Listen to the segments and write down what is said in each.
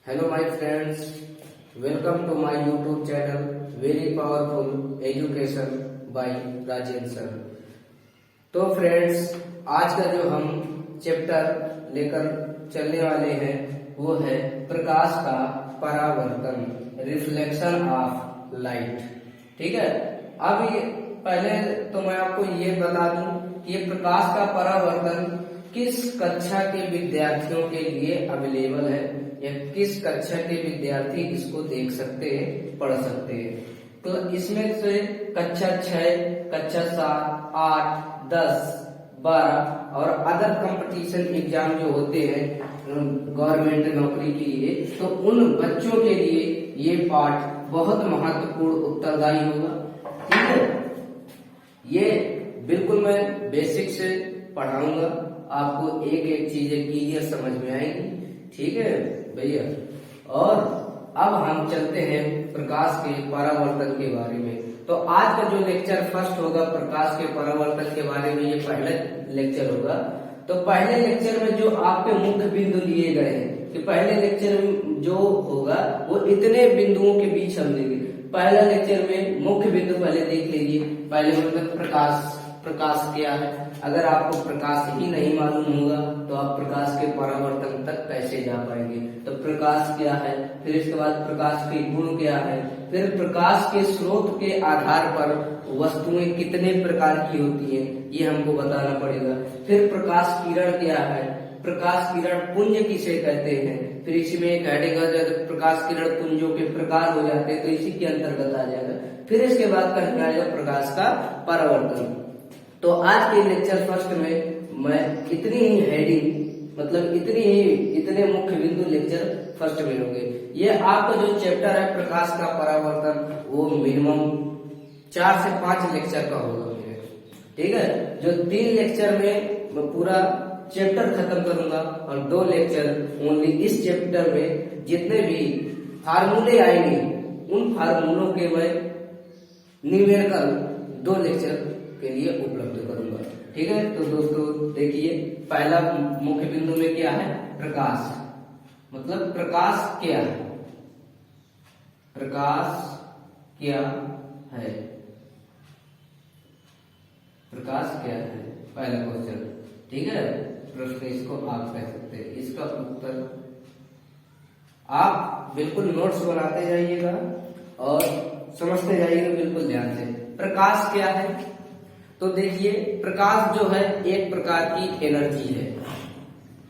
Hello my friends, welcome to my YouTube channel Very Powerful Education by Rajendra sir. तो friends, आज का जो हम चैप्टर लेकर चलने वाले हैं वो है प्रकाश का परावर्तन, रिफ्लेक्शन ऑफ लाइट। ठीक है, अब पहले तो मैं आपको ये बता दूं कि ये प्रकाश का परावर्तन किस कक्षा के विद्यार्थियों के लिए अवेलेबल है या किस कक्षा के विद्यार्थी इसको देख सकते हैं, पढ़ सकते हैं। तो इसमें से कक्षा 6, कक्षा 7, 8, 10, 12 और अदर कंपटीशन एग्जाम जो होते हैं गवर्नमेंट नौकरी के लिए, तो उन बच्चों के लिए ये पाठ बहुत महत्वपूर्ण उत्तरदायी होगा। ठीक है, ये बिल्कुल मैं बेसिक से पढ़ाऊंगा, आपको एक एक चीजें क्लियर समझ में आएंगी। ठीक है भैया, और अब हम चलते हैं प्रकाश के परावर्तन के बारे में। तो आज का जो लेक्चर फर्स्ट होगा प्रकाश के परावर्तन के बारे में, ये पहला लेक्चर होगा। तो पहले लेक्चर में जो आपके मुख्य बिंदु लिए गए हैं कि पहले लेक्चर में जो होगा वो इतने बिंदुओं के बीच हम देंगे। पहला लेक्चर में मुख्य बिंदु पहले देख लीजिए। पहले मतलब प्रकाश, प्रकाश क्या है। अगर आपको प्रकाश ही नहीं मालूम होगा तो आप प्रकाश के परावर्तन तक कैसे जा पाएंगे। तो प्रकाश क्या है, फिर इसके बाद प्रकाश के गुण क्या है, फिर प्रकाश के स्रोत के आधार पर वस्तुएं कितने प्रकार की होती हैं ये हमको बताना पड़ेगा। फिर प्रकाश किरण क्या है, प्रकाश किरण पुंज किसे कहते हैं, फिर इसी में एक हेडिंग आ जाएगा प्रकाश किरण पुंजों के प्रकार हो जाते हैं, तो इसी के अंतर्गत आ जाएगा। फिर इसके बाद कहना आएगा प्रकाश का परावर्तन। तो आज के लेक्चर फर्स्ट में मैं इतनी ही हेडिंग मतलब इतने मुख्य बिंदु लेक्चर फर्स्ट में होंगे। ये आपका जो चैप्टर है प्रकाश का परावर्तन वो मिनिमम 4 से 5 लेक्चर का होगा मेरे। ठीक है, जो 3 लेक्चर में मैं पूरा चैप्टर खत्म करूंगा और 2 लेक्चर ओनली इस चैप्टर में जितने भी फार्मूले आएंगे उन फार्मूलों के मैं न्यूमेरिकल 2 लेक्चर के लिए उपलब्ध करूंगा। ठीक है, तो दोस्तों देखिए, पहला मुख्य बिंदु में क्या है, प्रकाश। मतलब प्रकाश क्या है, प्रकाश क्या है, प्रकाश क्या है, पहला क्वेश्चन। ठीक है, प्रश्न इसको आप कह सकते हैं। इसका उत्तर आप बिल्कुल नोट्स बनाते जाइएगा और समझते जाइएगा बिल्कुल ध्यान से। प्रकाश क्या है, तो देखिए प्रकाश जो है एक प्रकार की एनर्जी है।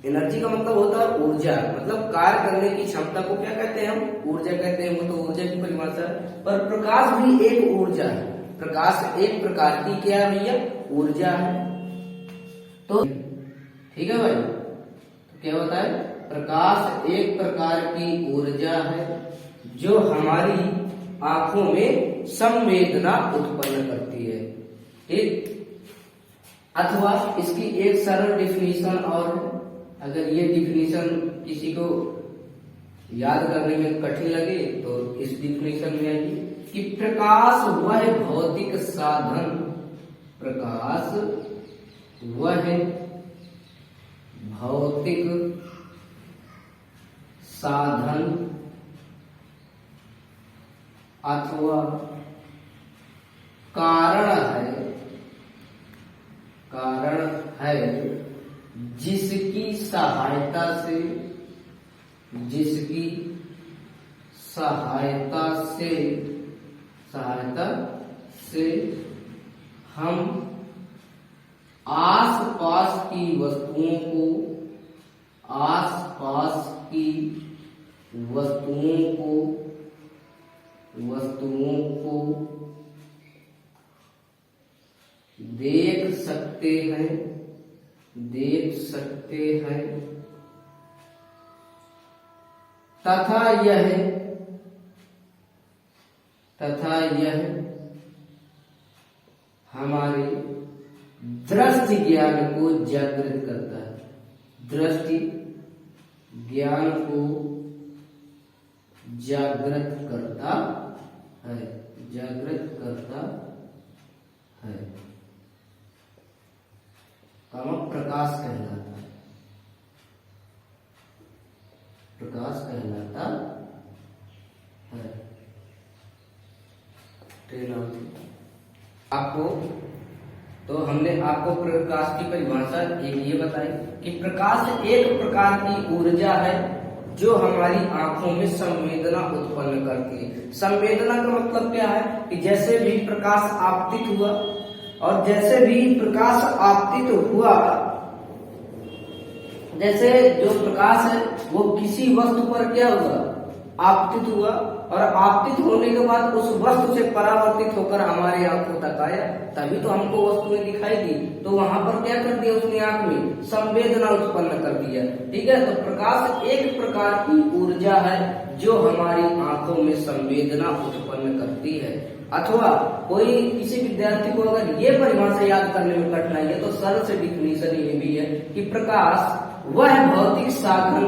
एनर्जी का मतलब होता है ऊर्जा, मतलब कार्य करने की क्षमता को क्या कहते हैं हम, ऊर्जा कहते हैं। वो तो ऊर्जा की परिभाषा है, पर प्रकाश भी एक ऊर्जा है। प्रकाश एक प्रकार की क्या है भैया, ऊर्जा है। तो ठीक है भाई, तो क्या होता है, प्रकाश एक प्रकार की ऊर्जा है जो हमारी आंखों में संवेदना उत्पन्न करती है। ठीक, अथवा इसकी एक सरल डिफिनीशन और है। अगर ये डिफिनीशन किसी को याद करने में कठिन लगे तो इस डिफिनीशन में आएगी कि प्रकाश वह भौतिक साधन, प्रकाश वह भौतिक साधन अथवा कारण है जिसकी सहायता से हम आसपास की वस्तुओं को देख सकते हैं तथा यह हमारे दृष्टि ज्ञान को जागृत करता है। दृष्टि ज्ञान को जागृत करता है। कामक प्रकाश कहलाता है। प्रकाश कहलाता है। आपको तो हमने आपको प्रकाश की परिभाषा एक ये बताई कि प्रकाश एक प्रकार की ऊर्जा है जो हमारी आंखों में संवेदना उत्पन्न करती है। संवेदना का मतलब क्या है कि जैसे भी प्रकाश आपतित हुआ और जैसे भी प्रकाश आपतित हुआ, जैसे जो प्रकाश है वो किसी वस्तु पर क्या हुआ, आपतित हुआ, और आपतित होने के बाद उस वस्तु से परावर्तित होकर हमारे आंखों तक आया, तभी तो हमको वस्तुएं दिखाई दी। तो वहां पर क्या कर दिया उसने, आंख में संवेदना उत्पन्न कर दिया। ठीक है, तो प्रकाश एक प्रकार की ऊर्जा है जो हमारी आंखों में संवेदना उत्पन्न करती है। अथवा कोई किसी विद्यार्थी को अगर ये परिभाषा याद करने में कठिनाई है तो सरल से डिफिनीशन ये भी है कि प्रकाश वह भौतिक साधन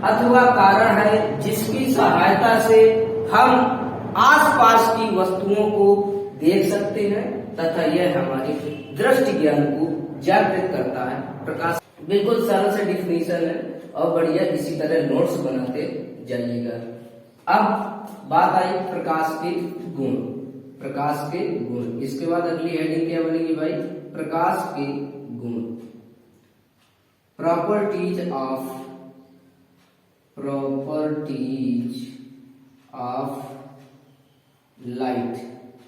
अथवा कारण है जिसकी सहायता से हम आसपास की वस्तुओं को देख सकते हैं तथा यह हमारे दृष्टि ज्ञान को जागृत करता है। प्रकाश बिल्कुल सरल से डिफिनीशन है और बढ़िया इसी तरह नोट्स बनाते जाइएगा। अब बात आई प्रकाश के गुण। प्रकाश के गुण, इसके बाद अगली हेडिंग क्या बनेगी भाई, प्रकाश के गुण। Properties of light.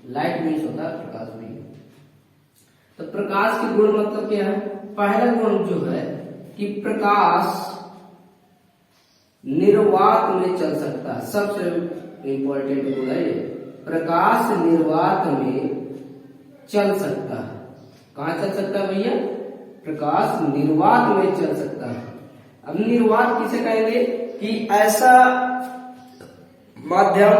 Light means होता है प्रकाश भी। तो प्रकाश के गुण मतलब क्या है, पहला गुण जो है कि प्रकाश निर्वात में चल सकता है। सबसे इंपॉर्टेंट गुण है ये, प्रकाश निर्वात में चल सकता है। कहां चल सकता है भैया, प्रकाश निर्वात में चल सकता है। अब निर्वात किसे कहेंगे कि ऐसा माध्यम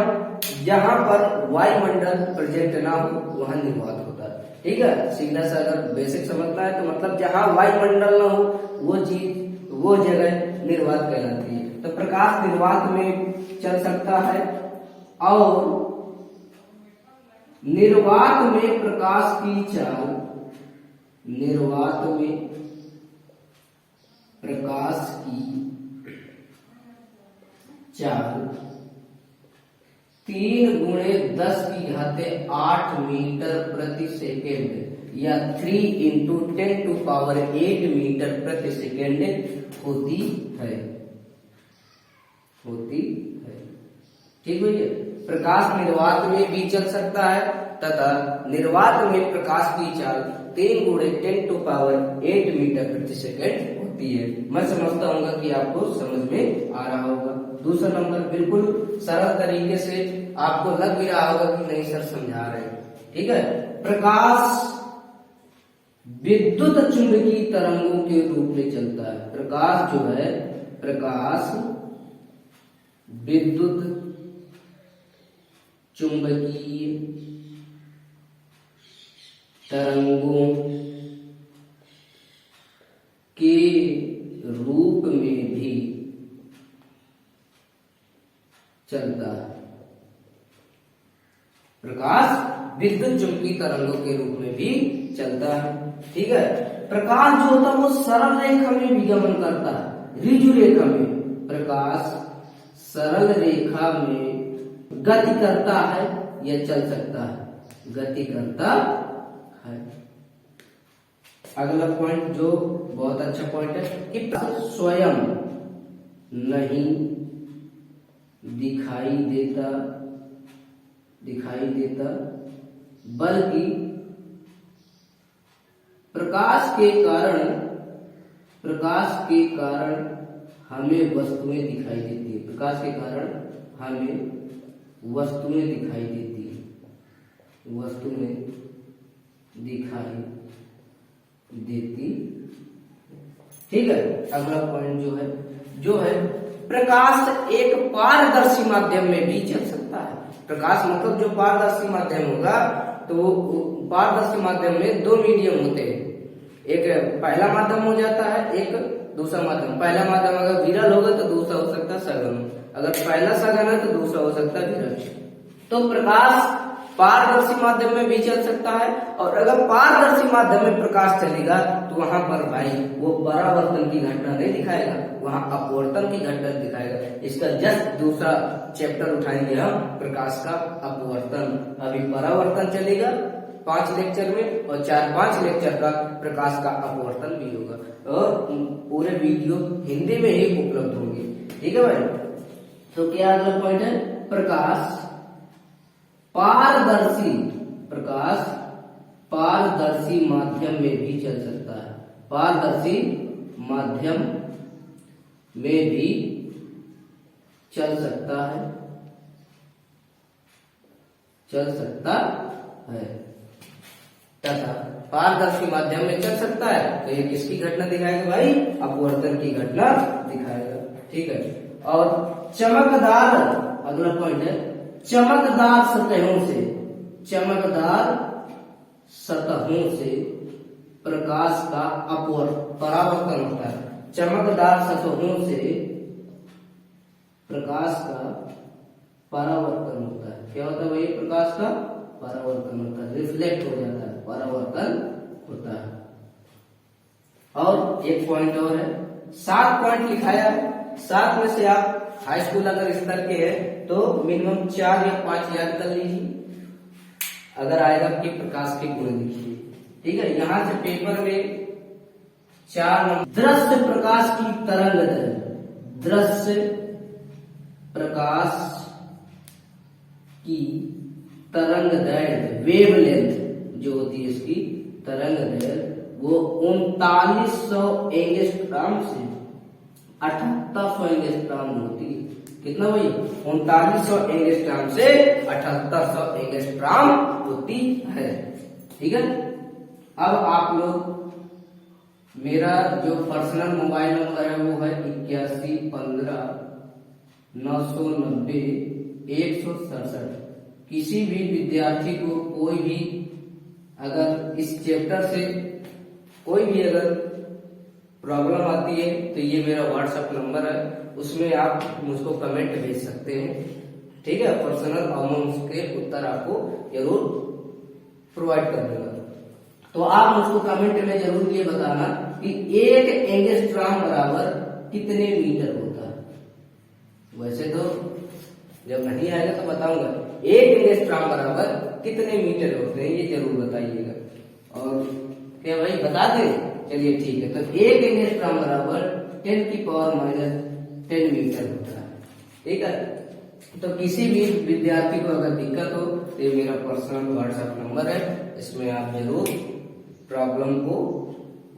जहां पर वायुमंडल प्रेजेंट ना हो वहां निर्वात होता है। ठीक है, सीधा सा अगर बेसिक समझना है तो मतलब जहां वायुमंडल ना हो वो चीज वो जगह निर्वात कहलाती है। तो प्रकाश निर्वात में चल सकता है और निर्वात में प्रकाश की चाल, निर्वात में प्रकाश की चाल 3×10⁸ मीटर प्रति सेकेंड या 3×10⁸ मीटर प्रति सेकेंड होती है। ठीक भैया, प्रकाश निर्वात में भी चल सकता है तथा निर्वात में प्रकाश की चाल 3×10⁸ मीटर प्रति सेकेंड होती है। मैं समझता हूँ कि आपको समझ में आ रहा होगा। दूसरा नंबर, बिल्कुल सरल तरीके से आपको लग भी रहा होगा कि नहीं सर समझा रहे। ठीक है, प्रकाश विद्युत चुंबकीय तरंगों के रूप में चलता है। प्रकाश जो है, प्रकाश विद्युत चुंबकीय तरंगों के रूप में भी चलता है। प्रकाश विद्युत चुंबकीय तरंगों के रूप में भी चलता है। ठीक है, प्रकाश जो होता है वो सरल रेखा में विगमन करता है, ऋजु रेखा में। प्रकाश सरल रेखा में गति करता है या चल सकता है, गति करता है। अगला पॉइंट जो बहुत अच्छा पॉइंट है कि स्वयं नहीं दिखाई देता बल्कि प्रकाश के कारण हमें वस्तुएं दिखाई देती है। प्रकाश के कारण हमें वस्तुएं दिखाई देती है, वस्तुएं दिखाई देती। ठीक है, अगला पॉइंट जो है प्रकाश एक पारदर्शी माध्यम में भी चल सकता है। प्रकाश मतलब जो पारदर्शी माध्यम होगा, तो पारदर्शी माध्यम में दो मीडियम होते हैं। एक पहला माध्यम हो जाता है, एक दूसरा माध्यम। पहला माध्यम अगर विरल होगा तो दूसरा हो सकता है सघन। अगर पहला सघन है तो दूसरा हो सकता है विरल। तो प्रकाश पारदर्शी माध्यम में भी चल सकता है, और अगर पारदर्शी माध्यम में प्रकाश चलेगा तो वहां पर भाई वो परावर्तन की घटना नहीं दिखाएगा, वहां अपवर्तन की घटना दिखाएगा। इसका जस्ट दूसरा चैप्टर उठाएंगे हम, प्रकाश का अपवर्तन। अभी परावर्तन चलेगा 5 लेक्चर में, और 4-5 लेक्चर का प्रकाश का अपवर्तन भी होगा, और पूरे वीडियो हिंदी में ही उपलब्ध होंगे। ठीक है भाई। तो क्या अगला पॉइंट है, प्रकाश पारदर्शी माध्यम में भी चल सकता है, पारदर्शी माध्यम में भी चल सकता है, तथा पारदर्शी माध्यम में चल सकता है तो ये किसकी घटना दिखाएगा भाई, अपवर्तन की घटना दिखाएगा। ठीक है। और चमकदार, अगला पॉइंट है, चमकदार सतहों से प्रकाश का परावर्तन होता है। चमकदार सतहों से प्रकाश का परावर्तन होता है। क्या होता है भाई, प्रकाश का परावर्तन होता है, रिफ्लेक्ट हो जाता है, परावर्तन होता है। और एक पॉइंट और है, 7 पॉइंट लिखाया है, 7 में से आप हाई स्कूल अगर स्तर के हैं तो मिनिमम 4 या 5 याद कर लीजिए, अगर आएगा कि प्रकाश के गुण लिखिए। ठीक है। यहां से पेपर में 4 नंबर, दृश्य प्रकाश की तरंग दैर्घ्य, दृश्य प्रकाश की तरंग दैर्घ्य, वेवलेंथ जो होती है इसकी तरंग दैर्घ्य, वो 3900 एंगस्ट्रॉम से 7800 एंगस्ट्रॉम होती है। कितना भाई, 3900 एंगस्ट्रॉम से 7800 एंगस्ट्रॉम होती है। ठीक है। अब आप लोग, मेरा जो पर्सनल मोबाइल नंबर है वो है 8115-990-167। किसी भी विद्यार्थी को कोई भी अगर इस चैप्टर से कोई भी अगर प्रॉब्लम आती है तो ये मेरा व्हाट्सएप नंबर है, उसमें आप मुझको कमेंट भेज सकते हैं। ठीक है। पर्सनल, और मैं उसके उत्तर आपको जरूर प्रोवाइड कर दूंगा। तो आप मुझको कमेंट में जरूर ये बताना कि 1 एंगस्ट्रॉम बराबर कितने मीटर होता है। वैसे तो जब नहीं आएगा तो बताऊंगा, 1 एंगस्ट्रॉम बराबर कितने मीटर होते हैं, ये जरूर बताइएगा। और क्या भाई बता दें, चलिए ठीक है। तो 1 एंगस्ट्रॉम बराबर 10⁻⁻10 मीटर होता है। ठीक है। तो किसी भी विद्यार्थी को अगर दिक्कत हो तो ये मेरा पर्सनल व्हाट्सएप नंबर है, इसमें आप जरूर प्रॉब्लम को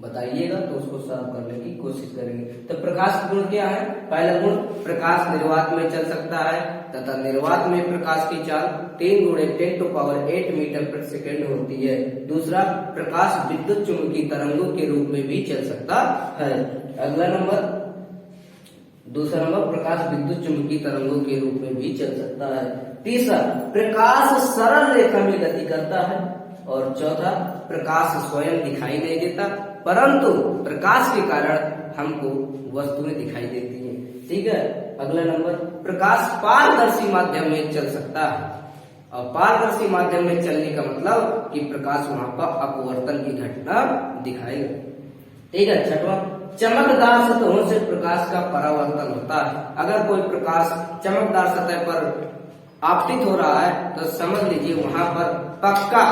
बताइएगा तो उसको सॉल्व करने की कोशिश करेंगे। तो प्रकाश गुण क्या है, पहला गुण, प्रकाश निर्वात में चल सकता है तथा निर्वात में प्रकाश की चाल 3 × 10⁸ मीटर प्रति सेकेंड होती है। दूसरा, प्रकाश विद्युत चुम्बकीय तरंगों के रूप में भी चल सकता है। अगला नंबर, दूसरा नंबर, प्रकाश विद्युत चुम्बकीय तरंगों के रूप में भी चल सकता है। तीसरा, प्रकाश सरल रेखा में गति करता है। और चौथा, प्रकाश स्वयं दिखाई नहीं देता परंतु प्रकाश के कारण हमको वस्तुएं दिखाई देती हैं। ठीक है। अगला नंबर, प्रकाश पारदर्शी माध्यम में चल सकता है। और पारदर्शी माध्यम में चलने का मतलब कि प्रकाश वहां पर अपवर्तन की घटना दिखाएगा। ठीक है। छठवां, चमकदार सतहों से प्रकाश का परावर्तन होता है। अगर कोई प्रकाश चमकदार सतह पर आपतित हो रहा है तो समझ लीजिए वहां पर पक्का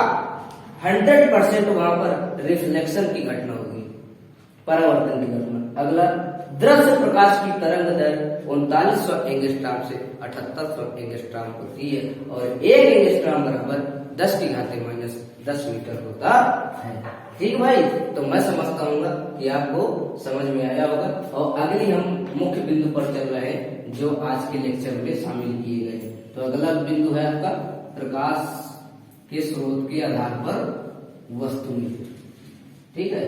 100% वहां पर रिफ्लेक्शन की घटना होगी, परावर्तन की घटना। अगला, दृश्य प्रकाश की तरंग दैर्घ्य 3900 एंगस्ट्रॉम से 7800 एंगस्ट्रॉम होती है, और 1 एंगस्ट्रॉम बराबर 10⁻⁻10 मीटर होता है। ठीक भाई। तो मैं समझता हूँ कि आपको समझ में आया होगा। और अगली हम मुख्य बिंदु पर चल रहे हैं जो आज के लेक्चर में शामिल किए गए। तो अगला बिंदु है आपका प्रकाश के स्रोत के आधार पर वस्तुएं। ठीक है।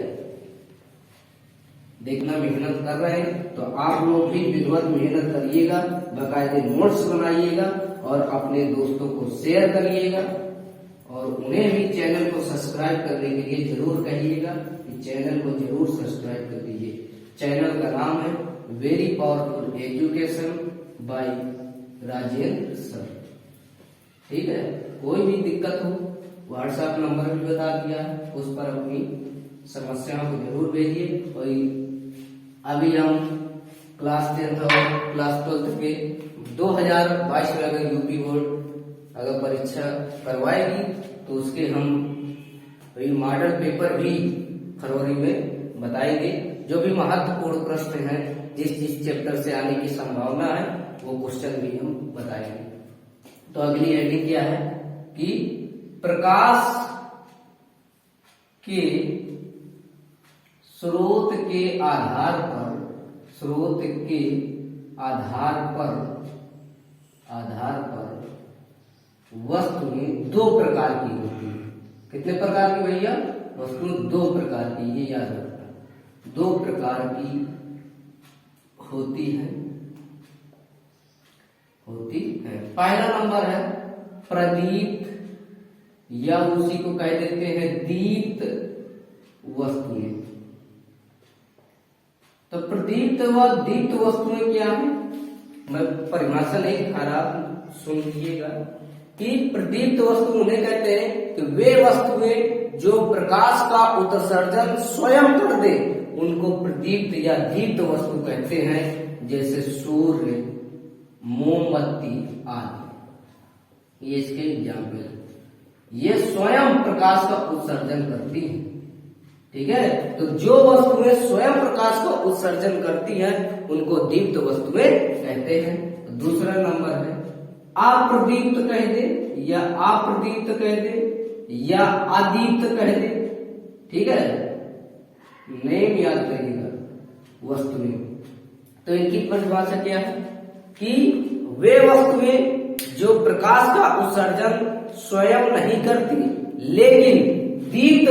देखना मेहनत कर रहे हैं तो आप लोग भी विधिवत मेहनत करिएगा, बाकायदे नोट्स बनाइएगा और अपने दोस्तों को शेयर करिएगा, और उन्हें भी चैनल को सब्सक्राइब करने के लिए जरूर कहिएगा कि चैनल को जरूर सब्सक्राइब कर दीजिए। चैनल का नाम है very powerful education by Rajendra sir. ठीक है, कोई भी दिक्कत हो व्हाट्सएप नंबर भी बता दिया है, उस पर अपनी समस्याओं को जरूर भेजिए। और अभी हम क्लास 10th और क्लास 12th के 2022 में अगर यूपी बोर्ड अगर परीक्षा करवाएगी तो उसके हम मॉडल पेपर भी फरवरी में बताएंगे। जो भी महत्वपूर्ण प्रश्न हैं, जिस जिस चैप्टर से आने की संभावना है, वो क्वेश्चन भी हम बताएंगे। तो अगली हेडिंग क्या है कि प्रकाश के स्रोत के आधार पर वस्तुएं दो प्रकार की होती है। कितने प्रकार की भैया? वस्तुएं दो प्रकार की, ये याद रखना, दो प्रकार की होती है। पहला नंबर है प्रदीप्त, या उसी को कह देते हैं दीप्त वस्तुएं। तो प्रदीप्त व दीप्त वस्तुएं क्या है? मैं परिभाषा नहीं लिखा रहा, सुन लीजिएगा कि प्रदीप्त वस्तु उन्हें कहते हैं कि वे वस्तुएं जो प्रकाश का उत्सर्जन स्वयं कर दे, उनको प्रदीप्त या दीप्त वस्तु कहते हैं। जैसे सूर्य, मोमबत्ती आदि, ये इसके एग्जाम्पल है। ये स्वयं प्रकाश का उत्सर्जन करती है। ठीक है, तो जो वस्तुएं स्वयं प्रकाश का उत्सर्जन करती हैं उनको दीप्त वस्तुएं कहते हैं। दूसरा नंबर है अप्रदीप्त कह दे, या अप्रदीप्त कह दे, या अदीप्त कह दे। ठीक है, नेम याद करिएगा वस्तुएं। तो इनकी परिभाषा क्या है कि वे वस्तुएं जो प्रकाश का उत्सर्जन स्वयं नहीं करती, लेकिन दीप्त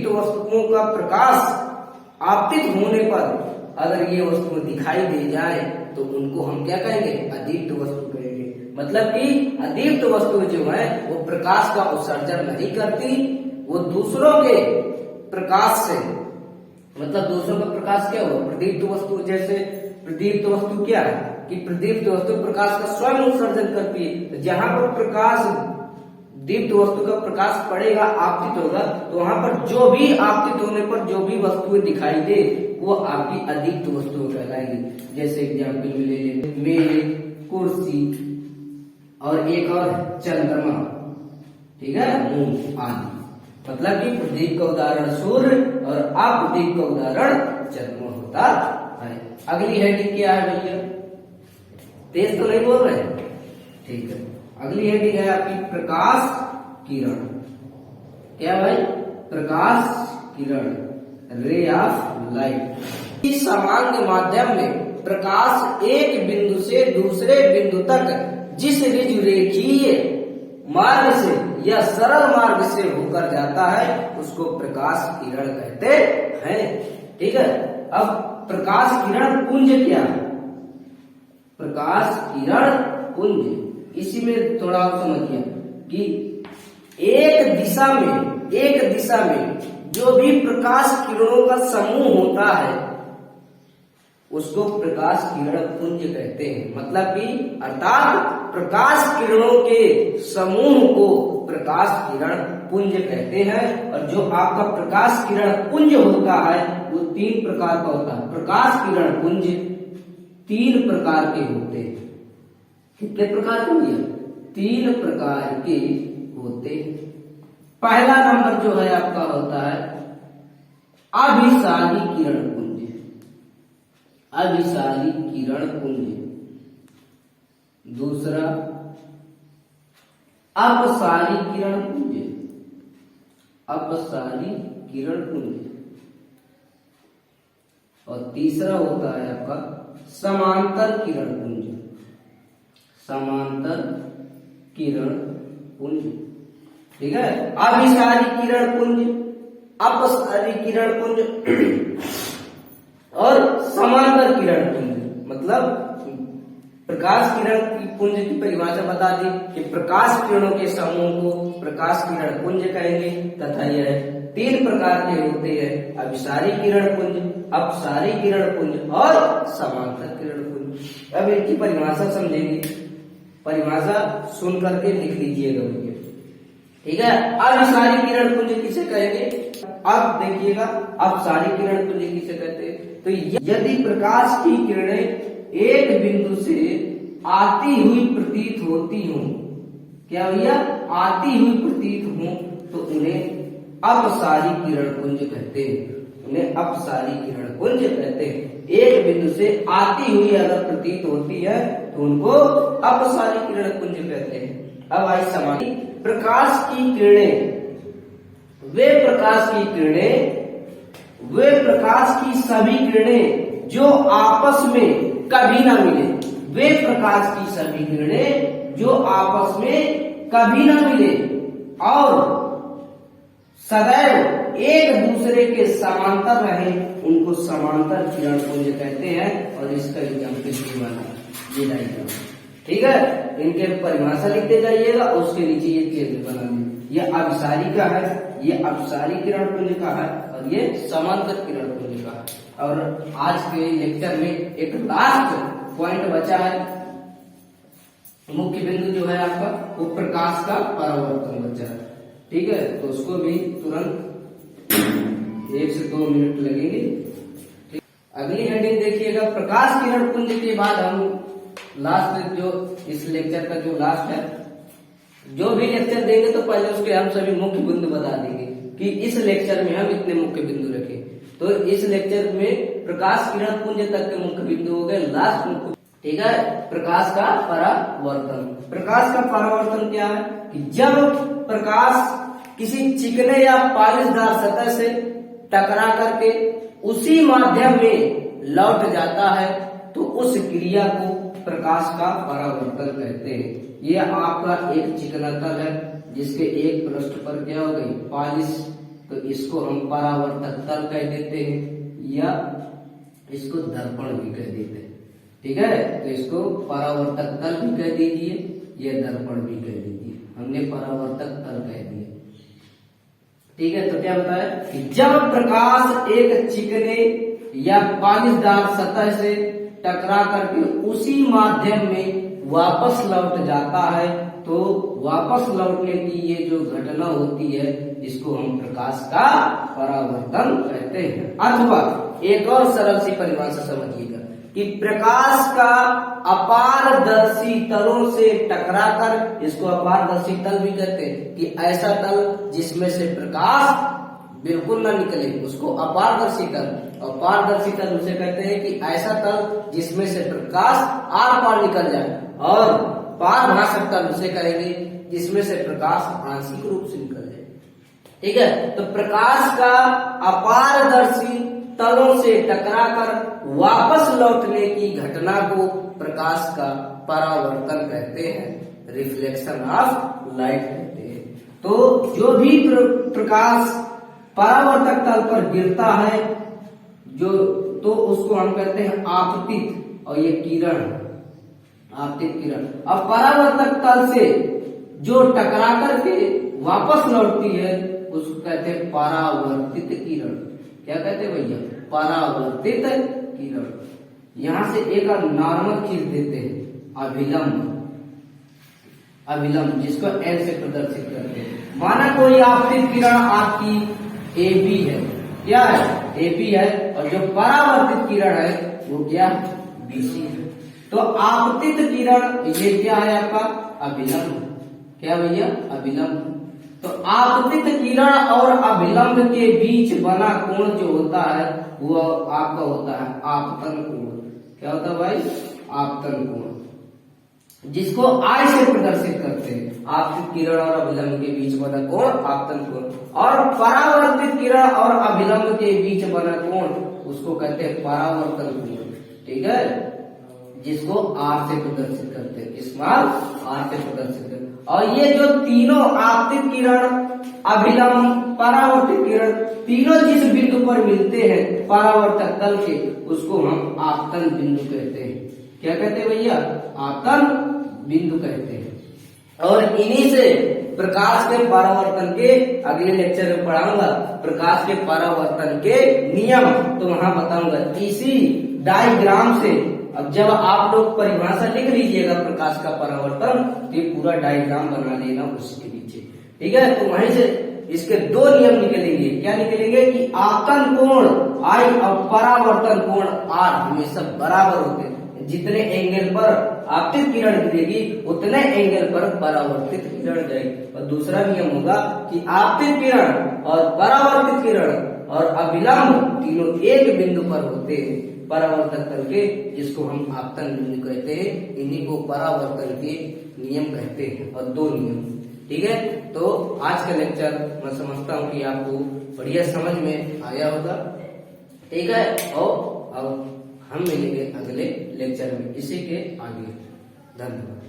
वस्तुओं का प्रकाश आपतित होने पर अगर ये वस्तुएं दिखाई दे जाए तो उनको हम क्या कहेंगे? अदीप्त वस्तु कहेंगे। मतलब कि अदीप्त वस्तुएं जो है वो प्रकाश का उत्सर्जन नहीं करती, वो दूसरों के प्रकाश से, मतलब दूसरों का प्रकाश क्या हो? प्रदीप्त वस्तु। जैसे प्रदीप्त वस्तु क्या है कि प्रदीप्त वस्तु प्रकाश का स्वयं उत्सर्जन करती है। तो जहां पर प्रकाश दीप्त वस्तु का प्रकाश पड़ेगा, आपतित होगा, तो वहां पर जो भी आपतित होने पर जो भी वस्तुएं दिखाई दे वो आपकी अदीप्त वस्तुएं कहलाएंगी। जैसे एग्जाम्पल में ले लेते मेज, कुर्सी और एक और चंद्रमा, ठीक है, मून आदि। मतलब कि प्रदीप का उदाहरण सूर्य और अप्रदीप का उदाहरण चंद्रमा होता है। अगली हेडिंग क्या है भैया? तेज तो नहीं बोल रहे? ठीक है, अगली हेडिंग है आपकी प्रकाश किरण। क्या भाई? प्रकाश किरण, रे ऑफ लाइट। इस सामान्य माध्यम में प्रकाश एक बिंदु से दूसरे बिंदु तक जिस रेखीय मार्ग से या सरल मार्ग से होकर जाता है उसको प्रकाश किरण कहते हैं। ठीक है, अब प्रकाश किरण पुंज क्या है? प्रकाश किरण पुंज, इसी में थोड़ा आप समझिए कि एक दिशा में जो भी प्रकाश किरणों का समूह होता है उसको प्रकाश किरण पुंज कहते हैं। मतलब कि अर्थात प्रकाश किरणों के समूह को प्रकाश किरण पुंज कहते हैं। और जो आपका प्रकाश किरण पुंज होता है वो 3 प्रकार का होता है। प्रकाश किरण पुंज 3 प्रकार के होते हैं। कितने प्रकार के होते? 3 प्रकार के होते हैं। पहला नंबर जो है आपका होता है अभिसारी किरण पुंज। अभिसारी किरण पुंज। दूसरा अपसारी किरण पुंज। अपसारी किरण पुंज। और तीसरा होता है आपका समांतर किरण पुंज। समांतर किरण पुंज। ठीक है, अभिसारी किरण पुंज, अपसारी किरण पुंज और समांतर किरण पुंज। मतलब प्रकाश किरण की पुंज की परिभाषा बता दी कि प्रकाश किरणों के समूह को प्रकाश किरण पुंज कहेंगे तथा यह 3 प्रकार के होते हैं। अभिसारी किरण पुंज, अपसारी किरण पुंज और समांतर किरण पुंज। अब इनकी परिभाषा समझेंगे परिभाषा सुन करके लिख लीजिएगा मुझे, ठीक है। अभिसारी किरण पुंज किसे कहेंगे? अब देखिएगा, अपसारी किरण पुंज किसे कहते हैं? तो यदि प्रकाश की किरणें एक बिंदु से आती हुई प्रतीत होती हूँ, क्या भैया? आती हुई प्रतीत हूँ, तो उन्हें अपसारी किरण पुंज कहते हैं। उन्हें अपसारी किरण पुंज कहते हैं। एक बिंदु से आती हुई अगर प्रतीत होती है तो उनको अपसारी किरण पुंज कहते हैं। अब आई समाधि। प्रकाश की किरणें, वे प्रकाश की सभी किरणें जो आपस में कभी ना मिले, वे प्रकाश की सभी किरणें जो आपस में कभी ना मिले और सदैव एक दूसरे के समांतर रहे, उनको समांतर किरण पुंज कहते हैं। और इसका एग्जाम्पल ये वाला ये डायग्राम, ठीक है। इनके परिभाषा लिखते जाइएगा, उसके नीचे ये चित्र बना लीजिए। ये अभिसारी का है, ये अपसारी किरण पुंज का है और ये समांतर किरण पुंज का है। और आज के लेक्चर में एक लास्ट पॉइंट बचा है, मुख्य बिंदु जो है आपका वो प्रकाश का परावर्तन बचा है, ठीक है। तो उसको भी तुरंत 1 से 2 मिनट लगेंगे। अगली हेडिंग देखिएगा, प्रकाश किरण पुंज के बाद हम लास्ट जो इस लेक्चर का जो लास्ट है, जो भी लेक्चर देंगे तो पहले उसके हम सभी मुख्य बिंदु बता देंगे कि इस लेक्चर में हम इतने मुख्य बिंदु रखें। तो इस लेक्चर में प्रकाश किरण पुंज तक के मुख्य बिंदु हो गए, लास्ट मुख्य, ठीक है। प्रकाश का परावर्तन। प्रकाश का परावर्तन क्या है कि जब प्रकाश किसी चिकने या पालिशदार सतह से टकरा करके उसी माध्यम में लौट जाता है तो उस क्रिया को प्रकाश का परावर्तन कहते हैं। ये आपका एक चिकना तल है जिसके एक पृष्ठ पर क्या हो गई? पालिश, तो इसको हम परावर्तक तल कह देते हैं या इसको दर्पण भी कह देते हैं, ठीक है। तो इसको परावर्तक तल भी कह दीजिए, यह दर्पण भी कह दीजिए। हमने परावर्तक तल कह दिया, ठीक है। तो क्या बताया कि जब प्रकाश एक चिकने या पालिशदार सतह से टकरा करके उसी माध्यम में वापस लौट जाता है तो वापस लौटने की ये जो घटना होती है इसको हम प्रकाश का परावर्तन कहते हैं। अथवा एक और सरल सी परिभाषा समझिएगा कि प्रकाश का अपारदर्शी तलों से टकराकर, इसको अपारदर्शी तल भी कहते हैं कि ऐसा तल जिसमें से प्रकाश बिल्कुल ना निकले, उसको अपारदर्शी तल। और पारदर्शी तल उसे कहते हैं कि ऐसा तल जिसमें से प्रकाश आर पार निकल जाए, और पारभाषक तल उसे कहेंगे जिसमें से प्रकाश आंशिक रूप से निकल जाए, ठीक है। तो प्रकाश का अपारदर्शी तलों से टकराकर वापस लौटने की घटना को प्रकाश का परावर्तन कहते हैं, रिफ्लेक्शन ऑफ लाइट कहते हैं। तो जो भी प्रकाश परावर्तक तल पर गिरता है जो, तो उसको हम कहते हैं आपतित, और ये किरण, आपतित किरण। अब परावर्तक तल से जो टकरा करके वापस लौटती है उसको कहते हैं परावर्तित किरण। क्या कहते हैं भैया? परावर्तित किरण। यहां से एक नॉर्मल खींच देते हैं, अभिलंब, अभिलंब जिसको एल से प्रदर्शित करते हैं। माना कोई आपतित किरण आपकी AB है, क्या है? AB है, और जो परावर्तित किरण है वो क्या? BC है। तो आपतित किरण ये क्या है आपका? अभिलंब। क्या भैया? अभिलंब। तो आपतित किरण और अभिलंब के बीच बना कोण जो होता है वो आपका होता है आपतन कोण। क्या होता है भाई? आपतन कोण, जिसको I से प्रदर्शित करते हैं। आपतित किरण और अभिलंब के बीच बना कोण आपतन कोण, और परावर्तित किरण और अभिलंब के बीच बना कोण उसको कहते हैं परावर्तन कोण, ठीक है, जिसको R से प्रदर्शित करते हैं, स्मॉल R से प्रदर्शित करते हैं। और ये जो तीनों आपतित किरण, अभिलंब, परावर्तित किरण, तीनों जिस बिंदु पर मिलते हैं परावर्तक तल के, उसको हम आपतन बिंदु कहते हैं। क्या कहते हैं भैया? आपतन बिंदु कहते हैं। और इन्हीं से प्रकाश के परावर्तन के, अगले लेक्चर में पढ़ाऊंगा प्रकाश के परावर्तन के नियम, तो वहां बताऊंगा। इसी डायग्राम से अब जब आप लोग परिभाषा लिख लीजिएगा प्रकाश का परावर्तन, तो ये पूरा डायग्राम बना लेना उसके नीचे, ठीक है। तो वहीं से इसके दो नियम निकलेंगे। क्या निकलेंगे कि आपतन कोण I और परावर्तन कोण R हमेशा बराबर होते हैं। जितने एंगल पर आपतित किरण गिरेगी उतने एंगल पर परावर्तित किरण जाएगी। और दूसरा नियम होगा कि आपतित किरण और परावर्तित किरण और अभिलंब तीनों एक बिंदु पर होते हैं परावर्तन करके, जिसको हम आपतन बिंदु कहते हैं। इन्हीं को परावर्तन के नियम कहते हैं, और दो नियम, ठीक है। तो आज का लेक्चर मैं समझता हूँ कि आपको बढ़िया समझ में आया होगा, ठीक है। और अब हम मिलेंगे अगले लेक्चर में इसी के आगे। धन्यवाद।